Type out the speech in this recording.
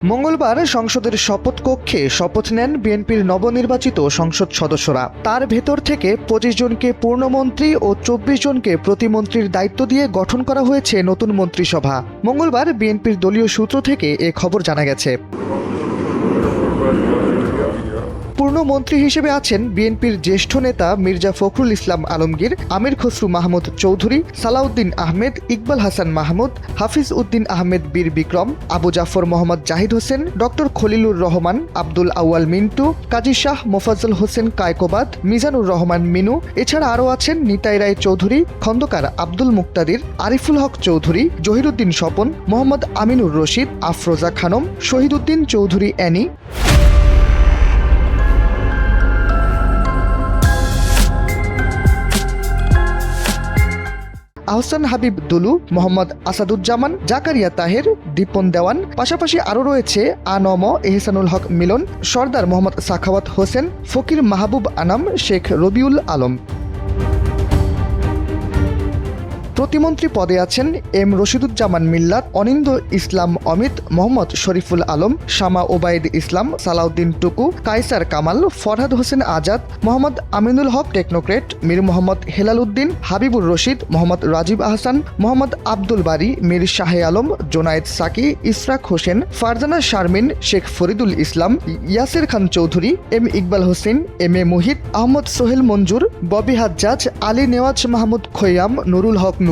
মঙ্গলবার সংসদের শপথ কক্ষে শপথ নেন বিএনপির নবনির্বাচিত সংসদ সদস্যরা। তার ভেতর থেকে ২৫ জনকে পূর্ণমন্ত্রী ও ২৪ জনকে প্রতিমন্ত্রীর দায়িত্ব দিয়ে গঠন করা হয়েছে নতুন মন্ত্রিসভা। মঙ্গলবার বিএনপির দলীয় সূত্র থেকে এ খবর জানা গেছে। পূর্ণমন্ত্রী হিসেবে আছেন বিএনপির জ্যেষ্ঠ নেতা মির্জা ফখরুল ইসলাম আলমগীর, আমির খসরু মাহমুদ চৌধুরী, সালাউদ্দিন আহমেদ, ইকবাল হাসান মাহমুদ, হাফিজ উদ্দিন আহমেদ বীর বিক্রম, আবু জাফর মোহাম্মদ জাহিদ হোসেন, ডক্টর খলিলুর রহমান, আব্দুল আউয়াল মিন্টু, কাজী শাহ মোফাজ্জল হোসেন কায়কোবাদ, মিজানুর রহমান মিনু। এছাড়া আরও আছেন নিতাই রায় চৌধুরী, খন্দকার আব্দুল মুক্তাদির, আরিফুল হক চৌধুরী, জহিরুদ্দিন স্বপন, মোহাম্মদ আমিনুর রশিদ, আফরোজা খানম, শহীদুদ্দিন চৌধুরী অ্যানি। আহসান হাবিব দুলু, মোহাম্মদ আসাদুজ্জামান, জাকারিয়া তাহের, দীপন দেওয়ান। পাশাপাশি আরও রয়েছে আনম, এহসানুল হক মিলন, সর্দার মোহাম্মদ সাখাওয়াত হোসেন, ফকির মাহবুব আনাম, শেখ রবিউল আলম। প্রতিমন্ত্রী পদে আছেন এম রশিদুজ্জামান মিল্লাত, অনিন্দ ইসলাম অমিত, মোহাম্মদ শরীফুল আলম, শামা ওবায়দ ইসলাম, সালাউদ্দিন টুকু, কায়সার কামাল, ফরহাদ হোসেন আজাদ, মোহাম্মদ আমিনুল হক technocrat, Mir Mohammad Helal Uddin, Habibur Rashid, Mohammad Rajib Ahsan, Mohammad Abdul Bari, Mir Shahe Alam, Zonayed Psaki, Ishraque Hossain, Farzana Sharmin, Sheikh Faridul Islam, Yasir Khan Chowdhury, M Iqbal Hossain, M A Muhith, Ahmad Sohel Manjur, Bobby Hajjaj, Ali Newaz Mahmud Khayyam, Nurul Haque Noor.